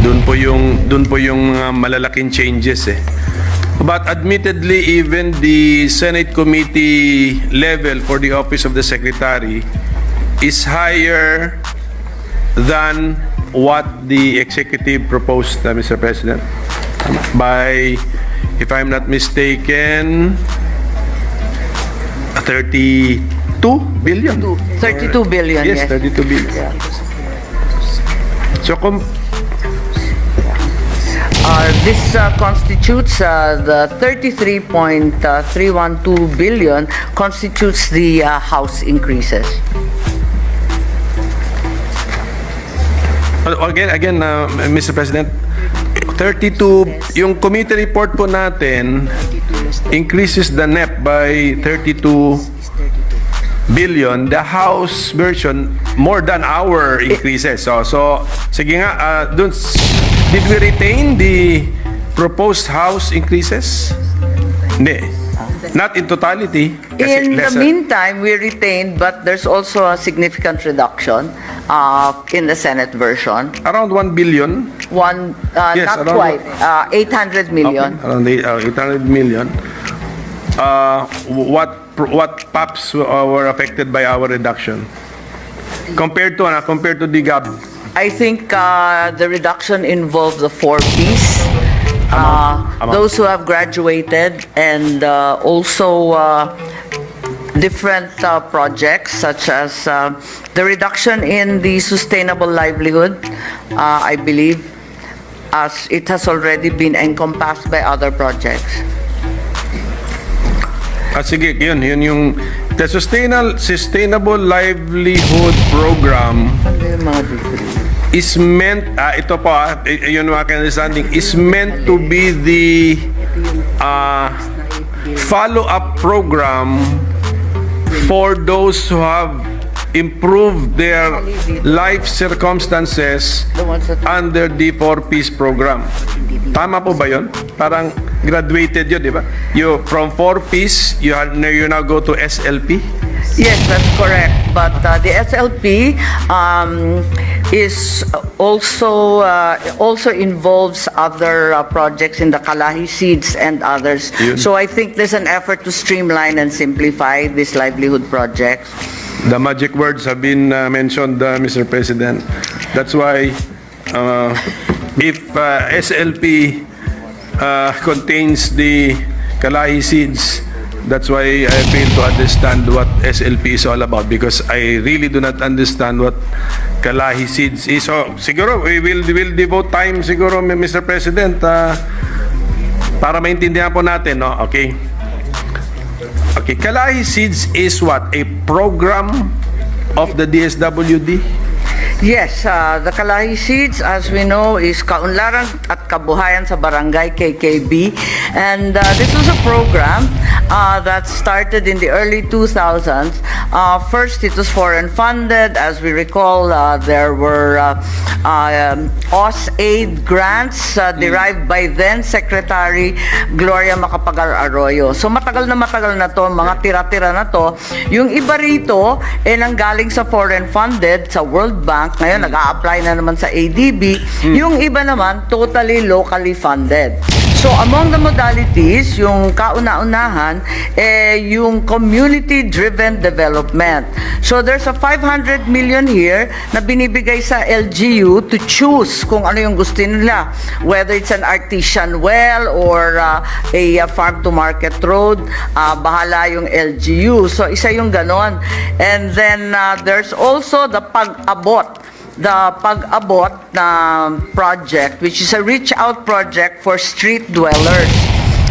Doon po yung malalaking changes eh. But admittedly, even the Senate committee level for the office of the secretary is higher than what the executive proposed, Mr. President, by, if I'm not mistaken, 32 billion. 32 billion, Yes, 32 billion. Yeah. So, This constitutes the 33.312 billion constitutes the house increases. again, Mr. President, 32, yung committee report po natin increases the NEP by 32 billion. The House version more than our increases. So sige nga, did we retain the proposed House increases? Hindi. Not in totality. In the meantime, we retained, but there's also a significant reduction in the Senate version. Around 1 billion. Yes, Not around quite. 800 million. Okay, around 800 million. What PAPs were affected by our reduction? Compared to the GAB? I think the reduction involved the 4Ps. Amount. Those who have graduated, and also different projects such as the reduction in the sustainable livelihood, I believe, as it has already been encompassed by other projects. Sige, yun yung the sustainable livelihood program is meant, ito po, yun yung aking understanding, is meant to be the follow-up program for those who have improved their life circumstances under the 4Ps program. Tama po ba yun? Parang graduated yun, di ba? You, from 4Ps, you now go to SLP? Yes, that's correct. But the SLP is also involves other projects in the Kalahi seeds and others. Yun. So I think there's an effort to streamline and simplify these livelihood projects. The magic words have been mentioned, Mr. President. That's why if SLP contains the Kalahi seeds, that's why I fail to understand what SLP is all about, because I really do not understand what Kalahi seeds is. So, siguro, we will devote time, siguro, Mr. President, para maintindihan po natin, no? Okay. Okay, Kalahi seeds is what? A program of the DSWD? Yes, the Kalahi Seeds, as we know, is Kaunlaran at Kabuhayan sa Barangay KKB. And this was a program that started in the early 2000s. First, it was foreign funded. As we recall, there were OSAID grants derived by then Secretary Gloria Macapagal Arroyo. So matagal na to, mga tira-tira na to. Yung iba rito, nanggaling sa foreign funded, sa World Bank. Ngayon, nag-a-apply na naman sa ADB. Yung iba naman, totally locally funded. So, among the modalities, yung kauna-unahan, yung community-driven development. So, there's a 500 million here na binibigay sa LGU to choose kung ano yung gusto nila. Whether it's an artisan well or a farm-to-market road, bahala yung LGU. So, isa yung ganon. And then, there's also the pag-abot na project, which is a reach-out project for street dwellers,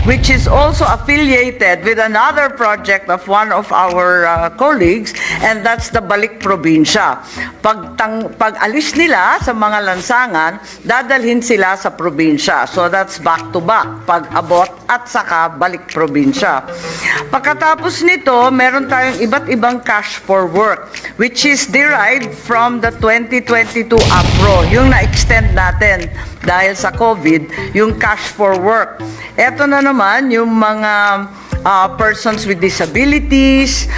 which is also affiliated with another project of one of our colleagues, and that's the Balik Probinsya. Pag alis nila sa mga lansangan, dadalhin sila sa probinsya. So that's back-to-back, pag-abot at saka Balik Probinsya. Pagkatapos nito, meron tayong iba't ibang cash for work, which is derived from the 2022 APRO, yung na-extend natin dahil sa COVID, yung cash for work. Eto na naman yung mga persons with disabilities,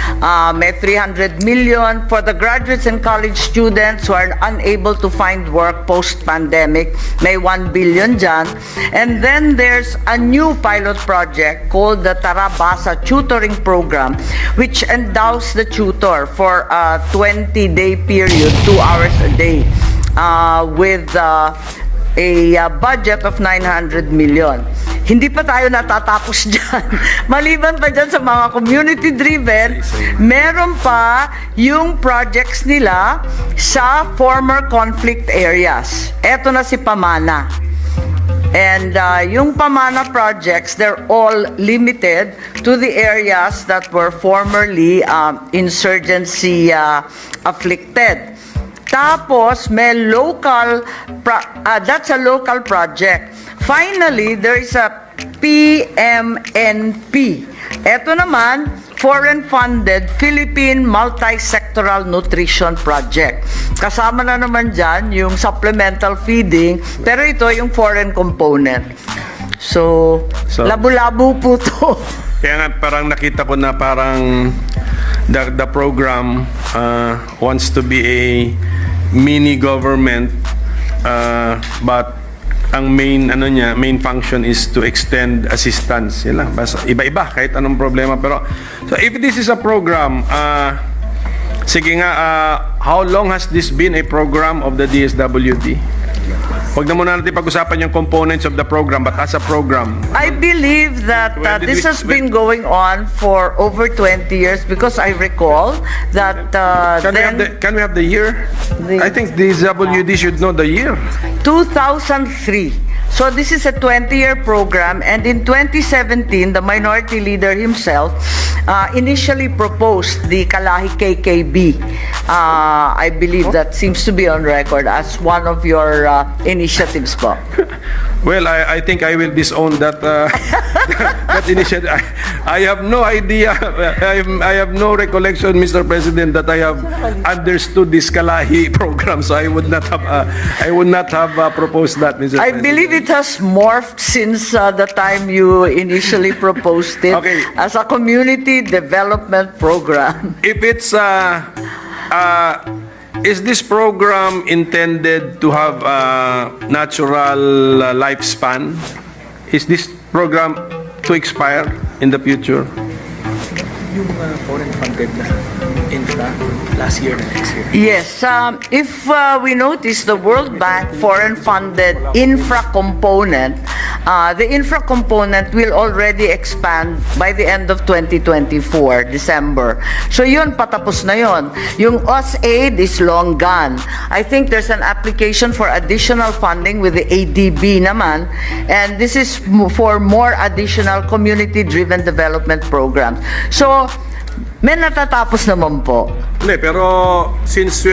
may 300 million for the graduates and college students who are unable to find work post-pandemic, may 1 billion dyan. And then there's a new pilot project called the Tarabasa Tutoring Program, which endows the tutor for a 20-day period, 2 hours a day, with a budget of 900 million. Hindi pa tayo natatapos dyan. Maliban pa dyan sa mga community-driven, meron pa yung projects nila sa former conflict areas. Eto na si Pamana. And yung Pamana projects, they're all limited to the areas that were formerly insurgency afflicted. Tapos, may local, that's a local project. Finally, there is a PMNP. Ito naman, foreign-funded Philippine Multi-Sectoral Nutrition Project. Kasama na naman dyan yung supplemental feeding, pero ito yung foreign component. So labo-labo po to. Kaya nga parang nakita ko na parang the program wants to be a mini government, but ang main function is to extend assistance. Yan lang, basta iba-iba kahit anong problema. Pero so if this is a program, sige nga, how long has this been a program of the DSWD? Huwag na muna natin pag-usapan yung components of the program, but as a program. I believe that this has been going on for over 20 years, because I recall that Can we have the year? I think the DSWD should know the year. 2003. So this is a 20-year program, and in 2017, the minority leader himself initially proposed the Kalahi KKB. I believe that seems to be on record as one of your initiatives po. Well, I think I will disown that that initiative. I have no idea. I have no recollection, Mr. President, that I have understood this Kalahi program. So I would not have proposed that, Mr. I President. believe it has morphed since the time you initially proposed it Okay. as a community development program. If it's is this program intended to have a natural lifespan? Is this program to expire in the future? Yung foreign-funded infra last year and next year. Yes, if we notice the World Bank foreign-funded infra component, the infra component will already expand by the end of 2024, December. So yun, patapos na yun. Yung OSAID is long gone. I think there's an application for additional funding with the ADB naman, and this is for more additional community-driven development programs. So, may natatapos naman po. Hindi, pero since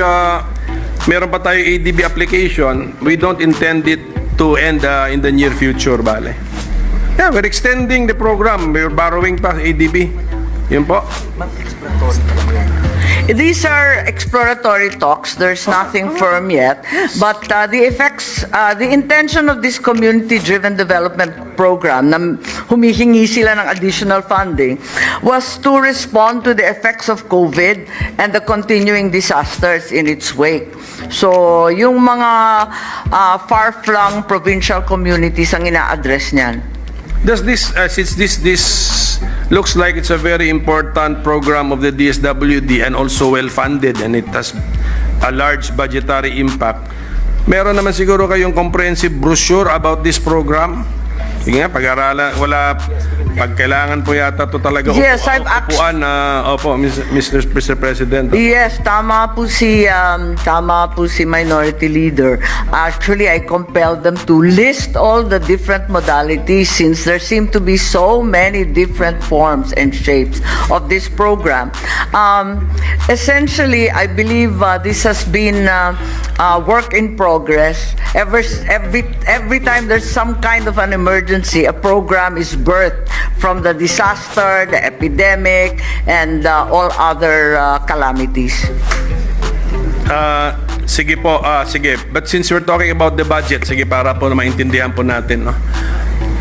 meron pa tayo ADB application, we don't intend it to end in the near future, bale. Yeah, we're extending the program. We're borrowing pa ADB. Yun po. Mag-exploratory pa lang yan. These are exploratory talks. There's nothing firm yet. But the intention of this community-driven development program, na humihingi sila ng additional funding, was to respond to the effects of COVID and the continuing disasters in its wake. So, yung mga far-flung provincial communities ang ina-address niyan. Does this, since this looks like it's a very important program of the DSWD and also well-funded and it has a large budgetary impact, meron naman siguro kayong comprehensive brochure about this program? Sige nga, pag-aralan, pag kailangan po yata to talaga Yes, I've upuan, opo, Mr. President. Yes, tama po si Minority Leader. Actually, I compelled them to list all the different modalities, since there seem to be so many different forms and shapes of this program. Essentially, I believe this has been work in progress. Every time there's some kind of an emergency, a program is birthed from the disaster, the epidemic, and all other calamities. Sige po, sige. But since we're talking about the budget, sige, para po na maintindihan po natin, no?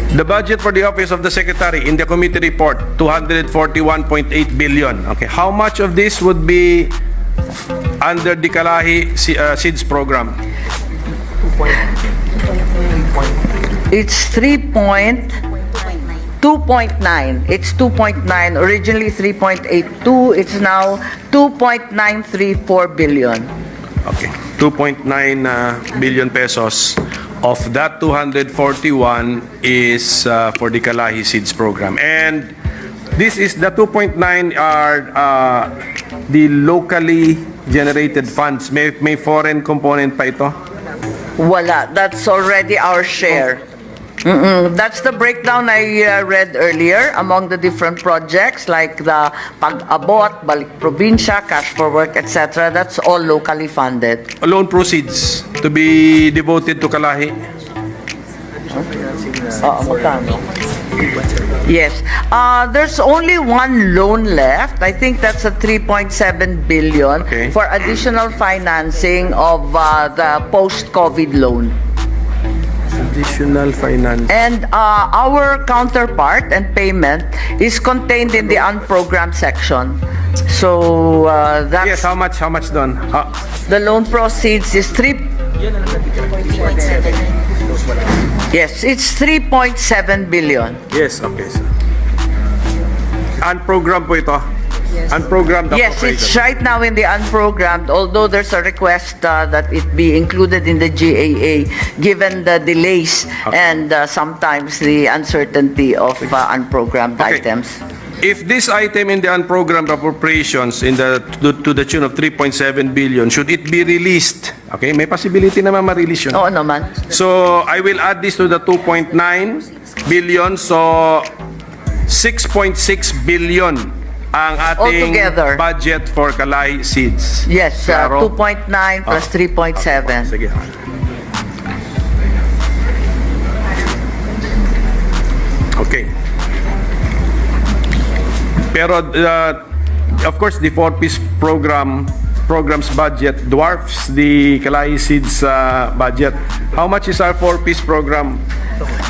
The budget for the Office of the Secretary in the committee report, 241.8 billion. Okay, how much of this would be under the Kalahi Seeds program? It's 2.9. It's 2.9. Originally 3.82. It's now 2.934 billion. Okay, 2.9 billion pesos. Of that, 241 is for the Kalahi Seeds program. And this is the 2.9 are the locally generated funds. May foreign component pa ito? Wala. That's already our share. That's the breakdown I read earlier among the different projects like the Pag-abot, Balik Probinsya, Cash for Work, etc. That's all locally funded. Loan proceeds to be devoted to Kalahi. Magkano? Yes. There's only one loan left. I think that's a 3.7 billion Okay. for additional financing of the post-COVID loan. Additional finance. And our counterpart and payment is contained in the unprogrammed section. So that's Yes, how much doon? the loan proceeds is Yes, it's 3.7 billion. Yes, okay. Sir. Unprogrammed po ito? Unprogrammed Yes, it's appropriation. right now in the unprogrammed, although there's a request that it be included in the GAA given the delays and sometimes the uncertainty of unprogrammed Okay. items. If this item in the unprogrammed appropriations to the tune of 3.7 billion, should it be released? Okay, may possibility naman ma-release yun. Oo naman. So, I will add this to the 2.9 billion. So, 6.6 billion ang ating Altogether. budget for Kalay Seeds. Yes, Klaro? 2.9 plus 3.7. Sige. Okay. Pero, of course, the 4-piece program's budget dwarfs the Kalay Seeds budget. How much is our 4-piece program?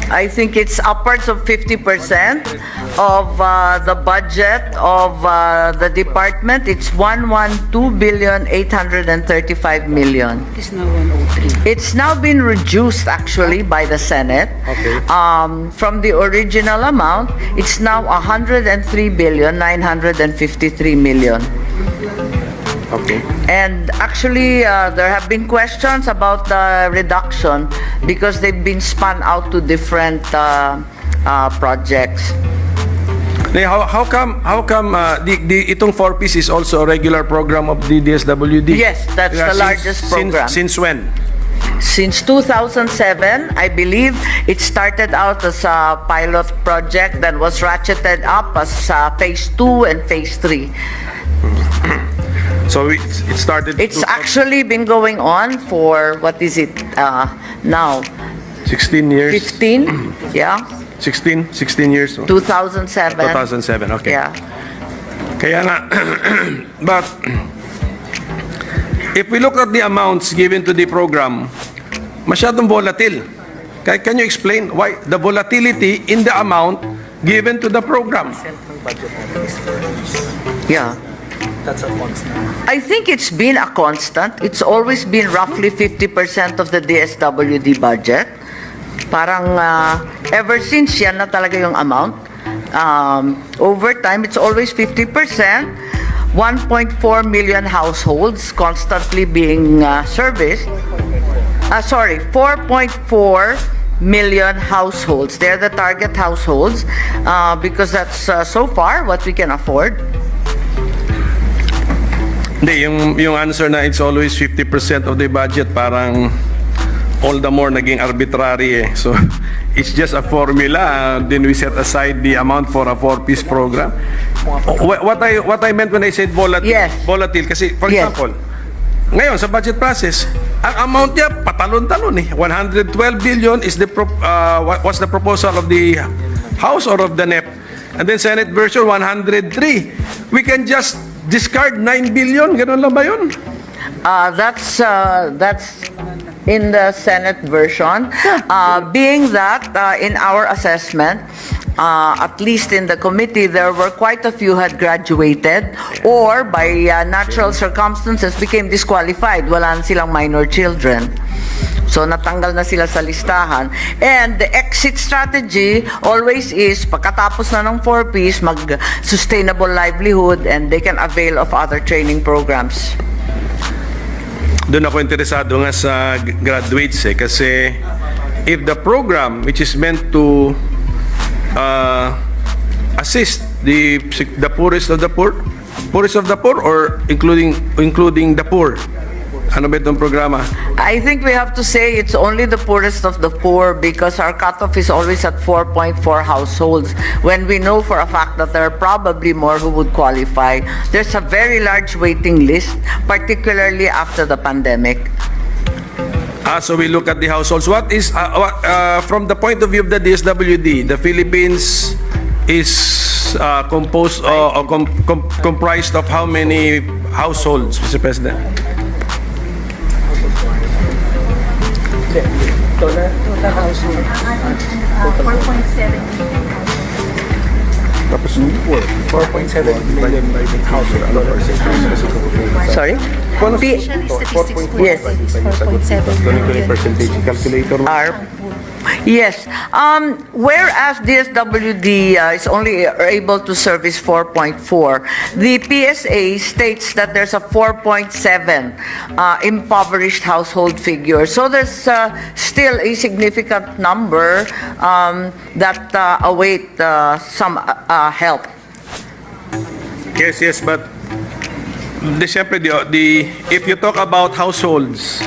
I think it's upwards of 50% of the budget of the department. It's 112,835 million. It's now 103. It's now been reduced actually by the Senate. Okay. From the original amount, it's now 103,953 million. Okay. And actually, there have been questions about the reduction because they've been spun out to different projects. How come itong 4-piece is also a regular program of the DSWD? Yes, that's the largest program. Since when? Since 2007, I believe it started out as a pilot project that was ratcheted up as phase 2 and phase 3. So it started. It's actually been going on for, what is it now? 16 years. 15? Yeah. 16 years. 2007. 2007. Okay. Yeah. Kaya nga, but if we look at the amounts given to the program, masyadong volatile. Can you explain why the volatility in the amount given to the program? Central budget is for this. Yeah. That's a constant. I think it's been a constant. It's always been roughly 50% of the DSWD budget. Parang ever since yan na talaga yung amount. Over time, it's always 50%. 1.4 million households constantly being serviced. 4.4 million households. They're the target households because that's so far what we can afford. Hindi, yung answer na it's always 50% of the budget, parang all the more naging arbitrary eh. So, it's just a formula. Then we set aside the amount for a 4-piece program. What I meant when I said volatile, Yes. volatile kasi, for Yes. example, ngayon sa budget process, ang amount niya patalon-talon eh. 112 billion is was the proposal of the House or of the NEP. And then Senate version 103. We can just discard 9 billion, gano'n lang ba yun? That's in the Senate version, being that in our assessment, at least in the committee, there were quite a few had graduated or by natural circumstances became disqualified. Wala na silang minor children. So natanggal na sila sa listahan. And the exit strategy always is pagkatapos na ng 4Ps, mag-sustainable livelihood and they can avail of other training programs. Doon ako interesado nga sa graduates kasi if the program which is meant to assist the poorest of the poor or including the poor, ano ba itong programa? I think we have to say it's only the poorest of the poor because our cutoff is always at 4.4 households when we know for a fact that there are probably more who would qualify. There's a very large waiting list, particularly after the pandemic. So we look at the households. What is, from the point of view of the DSWD, the Philippines is composed or comprised of how many households, Mr. President? Total household. 4.7 Tapos 4.7 million household. Sorry? statistics po Yes. is 4.7 million. percentage calculator. Yes. Whereas DSWD is only able to service 4.4, the PSA states that there's a 4.7 impoverished household figure. So there's still a significant number that await some help. Yes, but siyempre, if you talk about households,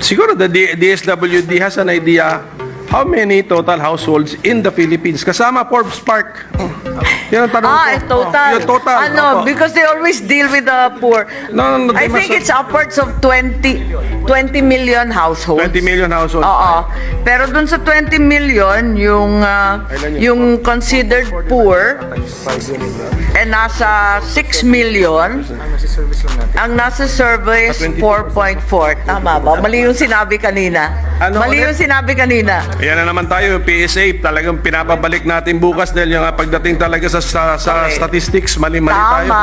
siguro the DSWD has an idea how many total households in the Philippines. Kasama Forbes Park. Yan ang tanong ko. Total. Yung total. Opo. Because they always deal with the poor. No, I think it's upwards of 20 million households. 20 million households. Oo. Pero dun sa 20 million, yung considered poor, nasa 6 million. Ang nasa service, 4.4. Tama ba? Mali yung sinabi kanina. Mali yung sinabi kanina. Yan na naman tayo, yung PSA, talagang pinapabalik natin bukas dahil yung pagdating talaga sa statistics, mali-mali tayo. Tama.